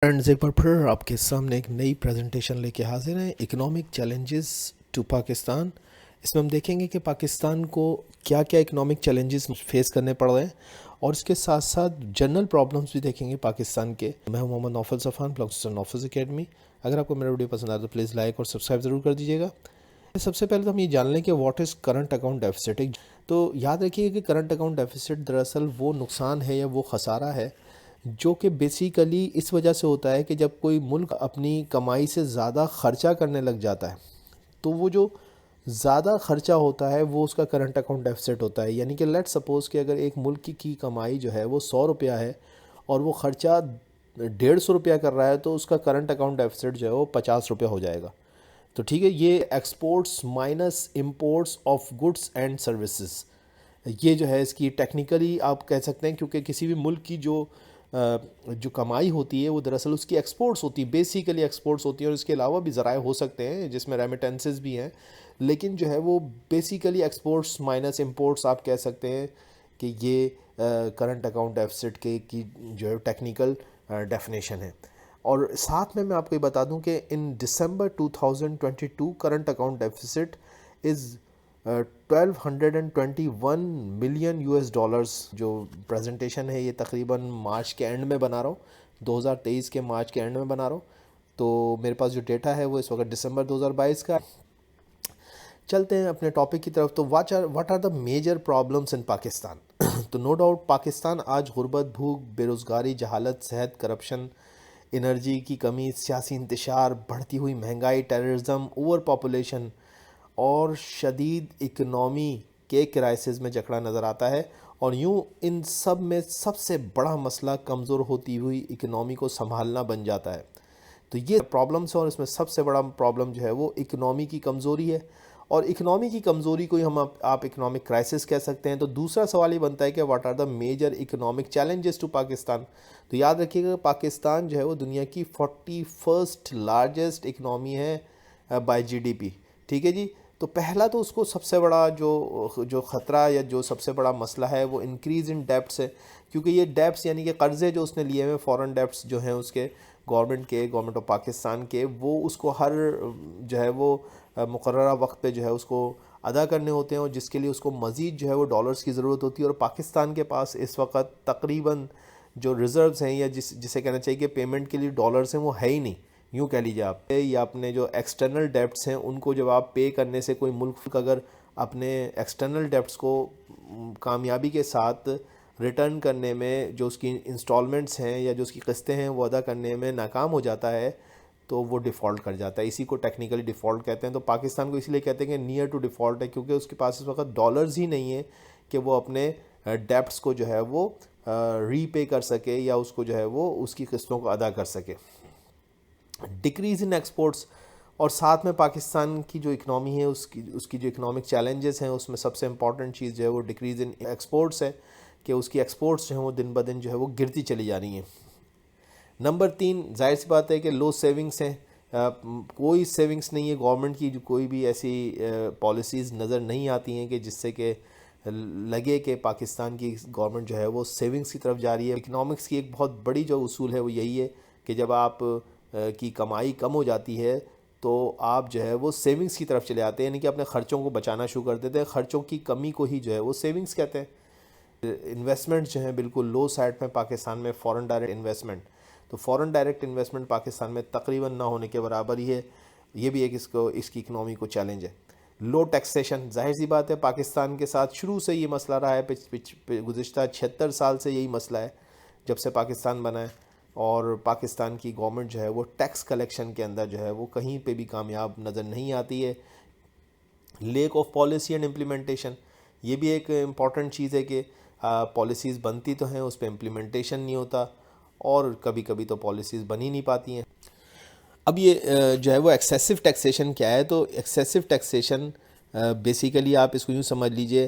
Friends, एक बार फिर आपके सामने एक नई प्रेजेंटेशन लेके हाजिर हैं। Economic challenges to Pakistan. इसमें हम देखेंगे कि पाकिस्तान को क्या क्या इकोनॉमिक चैलेंजेस फेस करने पड़ रहे हैं और इसके साथ साथ जनरल प्रॉब्लम्स भी देखेंगे पाकिस्तान के। मैं हूं Mohammad Naufal Safan, blogster Naufal academy. अगर आपको मेरा वीडियो पसंद आए तो प्लीज़ लाइक और सब्सक्राइब ज़रूर कर दीजिएगा। सबसे पहले तो हम ये जान लें कि what is current account deficit. तो याद रखिए कि करंट अकाउंट डेफिसिट दरअसल वो नुकसान है या वो खसारा है जो कि बेसिकली इस वजह से होता है कि जब कोई मुल्क अपनी कमाई से ज़्यादा ख़र्चा करने लग जाता है तो वो जो ज़्यादा ख़र्चा होता है वो उसका करंट अकाउंट डेफिसिट होता है। यानी कि लेट सपोज़ कि अगर एक मुल्क की कमाई जो है वो 100 रुपया है और वो ख़र्चा 150 रुपया कर रहा है तो उसका करंट अकाउंट डेफिसिट जो है वो 50 रुपया हो जाएगा। तो ठीक है, ये exports minus imports of goods and services, ये जो है इसकी टेक्निकली आप कह सकते हैं, क्योंकि किसी भी मुल्क की जो कमाई होती है वो दरअसल उसकी एक्सपोर्ट्स होती है, बेसिकली एक्सपोर्ट्स होती है। और इसके अलावा भी ज़राए हो सकते हैं जिसमें रेमिटेंसेस भी हैं, लेकिन जो है वो बेसिकली एक्सपोर्ट्स माइनस इंपोर्ट्स आप कह सकते हैं कि ये करंट अकाउंट डेफिसिट के की जो है टेक्निकल डेफिनेशन है। और साथ में मैं आपको ये बता दूं कि इन दिसंबर 2022 current account deficit is 1221 million US dollars. जो प्रेजेंटेशन है ये तकरीबन मार्च के एंड में बना रहा हूँ, 2023 के मार्च के एंड में बना रहा हूँ। तो मेरे पास जो डेटा है वो इस वक्त दिसंबर 2022 का। चलते हैं अपने टॉपिक की तरफ। तो what are the major problems in Pakistan. तो नो डाउट पाकिस्तान आज गुर्बत, भूख, बेरोज़गारी, जहालत, सेहत, करप्शन, एनर्जी की कमी, सियासी इंतशार, बढ़ती हुई महंगाई, टेररिज्म, ओवर पॉपुलेशन और शदीद इकनॉमी के क्राइसिस में जकड़ा नज़र आता है। और यूँ इन सब में सबसे बड़ा मसला कमज़ोर होती हुई इकनॉमी को संभालना बन जाता है। तो ये प्रॉब्लम्स हैं और इसमें सबसे बड़ा प्रॉब्लम जो है वो इकनॉमी की कमज़ोरी है। और इकनॉमी की कमज़ोरी को ही हम आप इकनॉमिक क्राइसिस कह सकते हैं। तो दूसरा सवाल ये बनता है कि what are the major economic challenges to Pakistan. तो याद रखिएगा पाकिस्तान जो है वो दुनिया की 41st लार्जेस्ट इकनॉमी है बाय जीडीपी। ठीक है जी। तो पहला तो उसको सबसे बड़ा जो जो ख़तरा या जो सबसे बड़ा मसला है वो इंक्रीज़ इन डेप्ट्स है, क्योंकि ये डेप्ट्स यानी कि कर्ज़े जो उसने लिए हुए फ़ॉरेन डेप्ट्स जो हैं उसके गवर्नमेंट ऑफ पाकिस्तान के, वो उसको हर जो है वो मुकर्ररा वक्त पे जो है उसको अदा करने होते हैं और जिसके लिए उसको मज़ीद जो है वो डॉलर्स की ज़रूरत होती है। और पाकिस्तान के पास इस वक्त तकरीबन जो रिज़र्व्स हैं या जिसे कहना चाहिए कि पेमेंट के लिए डॉलर्स हैं वो है ही नहीं, यूँ कह लीजिए आप। या अपने जो एक्सटर्नल डेप्ट्स हैं उनको जब आप पे करने से कोई मुल्क अगर अपने एक्सटर्नल डेप्ट्स को कामयाबी के साथ रिटर्न करने में, जो उसकी इंस्टॉलमेंट्स हैं या जो उसकी किस्तें हैं वो अदा करने में नाकाम हो जाता है तो वो डिफ़ॉल्ट कर जाता है। इसी को टेक्निकली डिफ़ॉल्ट कहते हैं। तो पाकिस्तान को इसलिए कहते हैं कि नियर टू डिफ़ॉल्ट है, क्योंकि उसके पास इस वक्त डॉलर्स ही नहीं है कि वो अपने डेप्ट्स को जो है वो रीपे कर सके या उसको जो है वो उसकी किस्तों को अदा कर सके। डिक्रीज़ इन एक्सपोर्ट्स, और साथ में पाकिस्तान की जो इकनॉमी है उसकी जो इकनॉमिक चैलेंजेस हैं उसमें सबसे इंपॉर्टेंट चीज़ जो है वो डिक्रीज़ इन एक्सपोर्ट्स है कि उसकी एक्सपोर्ट्स जो हैं वो दिन ब दिन जो है वो गिरती चली जा रही हैं। नंबर 3, जाहिर सी बात है कि लो सेविंग्स हैं। कोई सेविंग्स नहीं है गवर्नमेंट की, कोई भी ऐसी पॉलिसीज़ नज़र नहीं आती हैं कि जिससे कि लगे कि पाकिस्तान की गवर्नमेंट जो है वो सेविंग्स की तरफ जा रही है। इकनॉमिक्स की एक बहुत बड़ी जो उसूल है वो यही है कि जब आप की कमाई कम हो जाती है तो आप जो है वो सेविंग्स की तरफ चले आते हैं, यानी कि अपने ख़र्चों को बचाना शुरू कर देते हैं। ख़र्चों की कमी को ही जो है वो सेविंग्स कहते हैं। इन्वेस्टमेंट जो है बिल्कुल लो साइड में पाकिस्तान में, फ़ॉरेन डायरेक्ट इन्वेस्टमेंट। तो फ़ॉरेन डायरेक्ट इन्वेस्टमेंट पाकिस्तान में तकरीबन ना होने के बराबर ही है। ये भी एक इसकी इकनॉमी को चैलेंज है। लो टैक्सेशन, जाहिर सी बात है पाकिस्तान के साथ शुरू से ये मसला रहा है। गुज़िश्ता 76 साल से यही मसला है जब से पाकिस्तान बना है। और पाकिस्तान की गवर्नमेंट जो है वो टैक्स कलेक्शन के अंदर जो है वो कहीं पे भी कामयाब नज़र नहीं आती है। Lake of policy and implementation, ये भी एक इम्पॉर्टेंट चीज़ है कि पॉलिसीज़ बनती तो हैं, उस पर इम्प्लीमेंटेशन नहीं होता और कभी कभी तो पॉलिसीज़ बन ही नहीं पाती हैं। अब ये जो है वो एक्सेसिव टैक्सेशन क्या है। तो एक्सेसिव टैक्सेशन बेसिकली आप इसको यूँ समझ लीजिए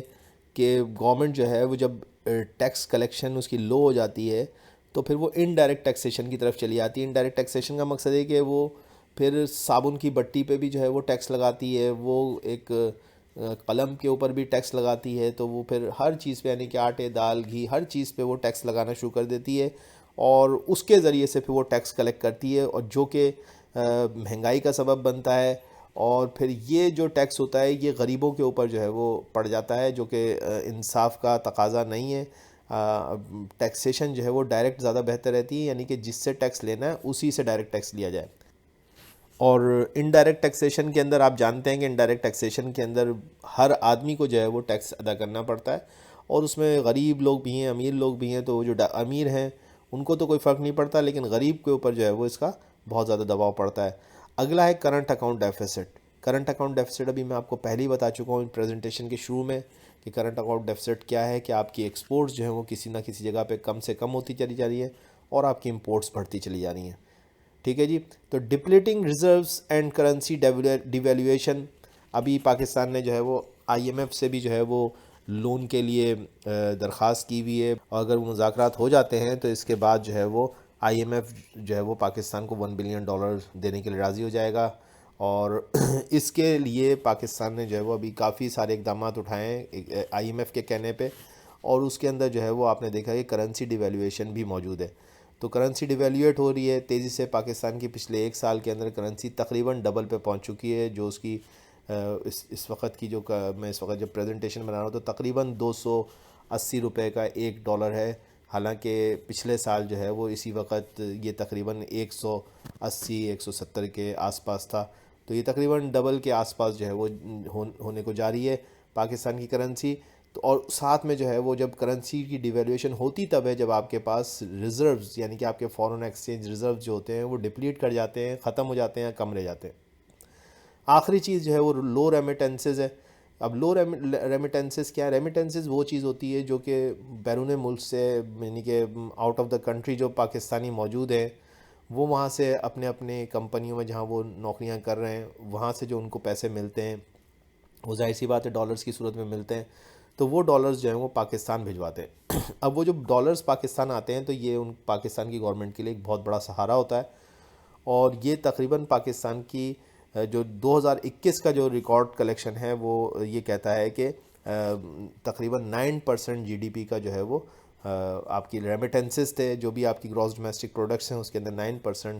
कि गवर्नमेंट जो है वो जब टैक्स कलेक्शन उसकी लो हो जाती है तो फिर वो इनडायरेक्ट टैक्सेशन की तरफ चली आती है। इनडायरेक्ट टैक्सेशन का मकसद है कि वो फिर साबुन की बट्टी पे भी जो है वो टैक्स लगाती है, वो एक कलम के ऊपर भी टैक्स लगाती है। तो वो फिर हर चीज़ पे, यानी कि आटे, दाल, घी, हर चीज़ पे वो टैक्स लगाना शुरू कर देती है اور اس کے ذریعے سے پھر وہ ٹیکس کلیکٹ کرتی ہے، اور جو کہ مہنگائی کا سبب بنتا ہے. اور پھر یہ جو ٹیکس ہوتا ہے یہ غریبوں کے اوپر جو ہے وہ پڑ جاتا ہے، جو کہ انصاف کا تقاضا نہیں ہے. ٹیکسیشن جو ہے وہ ڈائریکٹ زیادہ بہتر رہتی ہے، یعنی کہ جس سے ٹیکس لینا ہے اسی سے ڈائریکٹ ٹیکس لیا جائے. اور انڈائریکٹ ٹیکسیشن کے اندر آپ جانتے ہیں کہ انڈائریکٹ ٹیکسیشن کے اندر ہر آدمی کو جو ہے وہ ٹیکس ادا کرنا پڑتا ہے، اور اس میں غریب لوگ بھی ہیں، امیر لوگ بھی ہیں. تو جو امیر ہیں ان کو تو کوئی فرق نہیں پڑتا، لیکن غریب کے اوپر جو ہے وہ اس کا بہت زیادہ دباؤ پڑتا ہے. اگلا ہے current account deficit. Current account deficit ابھی میں آپ کو پہلے ہی بتا چکا ہوں پریزنٹیشن کے شروع میں کہ کرنٹ اکاؤنٹ ڈیفیسٹ کیا ہے، کہ آپ کی ایکسپورٹس جو ہیں وہ کسی نہ کسی جگہ پہ کم سے کم ہوتی چلی جا رہی ہے اور آپ کی امپورٹس بڑھتی چلی جا رہی ہیں. ٹھیک ہے جی. تو depleting reserves and currency devaluation. ابھی پاکستان نے جو ہے وہ آئی ایم ایف سے بھی جو ہے وہ لون کے لیے درخواست کی ہوئی ہے، اور اگر وہ مذاکرات ہو جاتے ہیں تو اس کے بعد جو ہے وہ آئی ایم ایف جو ہے وہ پاکستان کو $1 بلین دینے کے لیے راضی ہو جائے گا. اور اس کے لیے پاکستان نے جو ہے وہ ابھی کافی سارے اقدامات اٹھائے ہیں آئی ایم ایف کے کہنے پہ، اور اس کے اندر جو ہے وہ آپ نے دیکھا کہ کرنسی ڈیویلیویشن بھی موجود ہے. تو کرنسی ڈیویلیویٹ ہو رہی ہے تیزی سے. پاکستان کی پچھلے ایک سال کے اندر کرنسی تقریباً ڈبل پہ پہنچ چکی ہے، جو اس کی اس وقت کی جو میں اس وقت جب پریزنٹیشن بنا رہا ہوں تو تقریباً $280 کا $1 ہے. حالانکہ پچھلے سال جو ہے وہ اسی وقت یہ تقریباً 180-170 کے آس پاس تھا. تو یہ تقریباً ڈبل کے آس پاس جو ہے وہ ہونے کو جا رہی ہے پاکستان کی کرنسی. تو اور ساتھ میں جو ہے وہ جب کرنسی کی ڈیویلیویشن ہوتی تب ہے جب آپ کے پاس ریزروز، یعنی کہ آپ کے فارن ایکسچینج ریزرو جو ہوتے ہیں وہ ڈپلیٹ کر جاتے ہیں، ختم ہو جاتے ہیں، کم رہ جاتے ہیں. آخری چیز جو ہے وہ لو ریمیٹنسز ہے. اب لو ریمیٹنسز کیا ہے؟ ریمیٹنسز وہ چیز ہوتی ہے جو کہ بیرون ملک سے، یعنی کہ آؤٹ آف دا کنٹری جو پاکستانی موجود ہیں وہ وہاں سے اپنے اپنے کمپنیوں میں جہاں وہ نوکریاں کر رہے ہیں وہاں سے جو ان کو پیسے ملتے ہیں وہ ظاہر سی بات ہے ڈالرز کی صورت میں ملتے ہیں. تو وہ ڈالرز جو ہیں وہ پاکستان بھجواتے ہیں. اب وہ جو ڈالرز پاکستان آتے ہیں تو یہ ان پاکستان کی گورنمنٹ کے لیے ایک بہت بڑا سہارا ہوتا ہے. اور یہ تقریباً پاکستان کی جو 2021 کا جو ریکارڈ کلیکشن ہے وہ یہ کہتا ہے کہ تقریباً 9% جی ڈی پی کا جو ہے وہ آپ کی ریمیٹنسز تھے. جو بھی آپ کی گراس ڈومیسٹک پروڈکٹس ہیں اس کے اندر 9%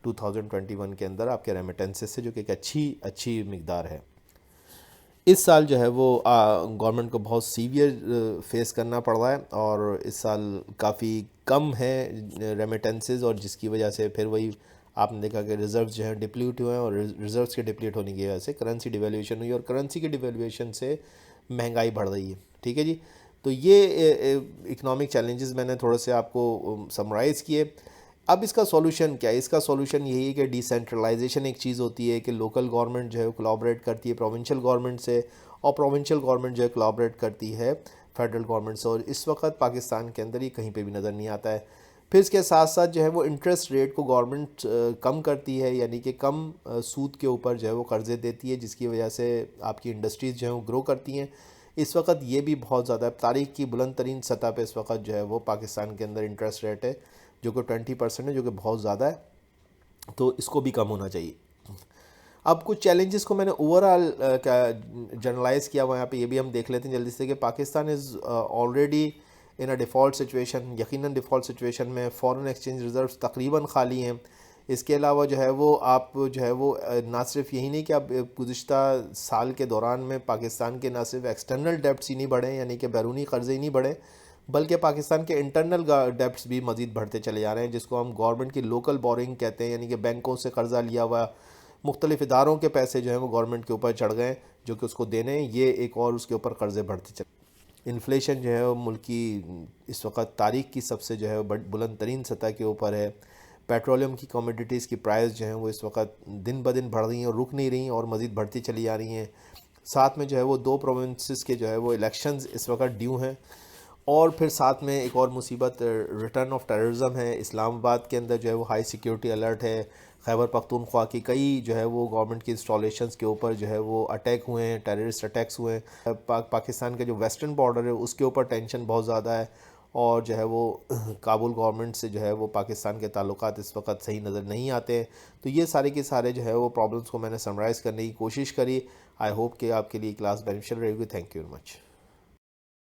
2021 کے اندر آپ کے ریمیٹنسز سے، جو کہ ایک اچھی مقدار ہے. اس سال جو ہے وہ گورنمنٹ کو بہت سیویئر فیس کرنا پڑ رہا ہے، اور اس سال کافی کم ہے ریمیٹنسز، اور جس کی وجہ سے پھر وہی آپ نے دیکھا کہ ریزروز جو ہیں ڈپلیٹ ہوئے ہیں، اور ریزروز کے ڈپلیٹ ہونے کی وجہ سے کرنسی ڈیویلیویشن ہوئی، اور کرنسی کی ڈیویلیویشن سے مہنگائی بڑھ رہی ہے. ٹھیک ہے جی. تو یہ اکنامک چیلنجز میں نے تھوڑے سے آپ کو سمرائز کیے. اب اس کا سولوشن کیا ہے؟ اس کا سولوشن یہی ہے کہ ڈی سینٹرلائزیشن ایک چیز ہوتی ہے کہ لوکل گورنمنٹ جو ہے کولابریٹ کرتی ہے پروونشل گورنمنٹ سے، اور پروونشل گورنمنٹ جو ہے کولابریٹ کرتی ہے فیڈرل گورنمنٹ سے. اور اس وقت پاکستان کے اندر یہ کہیں پہ بھی نظر نہیں آتا ہے. پھر اس کے ساتھ ساتھ جو ہے وہ انٹرسٹ ریٹ کو گورنمنٹ کم کرتی ہے، یعنی کہ کم سود کے اوپر جو ہے وہ قرضے دیتی ہے، جس کی وجہ سے آپ کی انڈسٹریز جو ہیں وہ گرو کرتی ہیں. اس وقت یہ بھی بہت زیادہ تاریخ کی بلند ترین سطح پہ اس وقت جو ہے وہ پاکستان کے اندر انٹرسٹ ریٹ ہے، جو کہ 20% ہے، جو کہ بہت زیادہ ہے. تو اس کو بھی کم ہونا چاہیے. اب کچھ چیلنجز کو میں نے اوور آل جنرلائز کیا ہوا یہاں پہ، یہ بھی ہم دیکھ لیتے ہیں جلدی سے کہ Pakistan is already in a default situation. یقیناً ڈیفالٹ سچویشن میں فارن ایکسچینج ریزروز تقریباً خالی ہیں. اس کے علاوہ جو ہے وہ آپ جو ہے وہ نہ صرف یہی نہیں کہ اب گزشتہ سال کے دوران میں پاکستان کے نہ صرف ایکسٹرنل ڈیپٹس ہی نہیں بڑھے، یعنی کہ بیرونی قرضے ہی نہیں بڑھے، بلکہ پاکستان کے انٹرنل ڈیپٹس بھی مزید بڑھتے چلے جا رہے ہیں، جس کو ہم گورنمنٹ کی لوکل بورنگ کہتے ہیں. یعنی کہ بینکوں سے قرضہ لیا ہوا مختلف اداروں کے پیسے جو ہیں وہ گورنمنٹ کے اوپر چڑھ گئے جو کہ اس کو دینے ہیں، یہ ایک اور اس کے اوپر قرضے بڑھتے چلے. انفلیشن جو ہے وہ ملک کی اس وقت تاریخ کی سب سے جو ہے بلند ترین سطح کے اوپر ہے. پیٹرولیم کی کموڈیٹیز کی پرائز جو ہیں وہ اس وقت دن بدن بڑھ رہی ہیں اور رک نہیں رہی ہیں اور مزید بڑھتی چلی جا رہی ہیں. ساتھ میں جو ہے وہ 2 پروونسز کے جو ہے وہ الیکشنز اس وقت ڈیو ہیں. اور پھر ساتھ میں ایک اور مصیبت ریٹرن آف ٹیررزم ہے. اسلام آباد کے اندر جو ہے وہ ہائی سیکیورٹی الرٹ ہے. خیبر پختونخوا کی کئی جو ہے وہ گورنمنٹ کی انسٹالیشنز کے اوپر جو ہے وہ اٹیک ہوئے ہیں، ٹیررسٹ اٹیکس ہوئے ہیں. پاکستان کا جو ویسٹرن بارڈر ہے اس کے اوپر ٹینشن بہت زیادہ ہے، اور جو ہے وہ کابل گورنمنٹ سے جو ہے وہ پاکستان کے تعلقات اس وقت صحیح نظر نہیں آتے ہیں. تو یہ سارے کے سارے جو ہے وہ پرابلمس کو میں نے سمرائز کرنے کی کوشش کری. آئی ہوپ کہ آپ کے لیے کلاس بینیفیشل رہے گی. Thank you very much.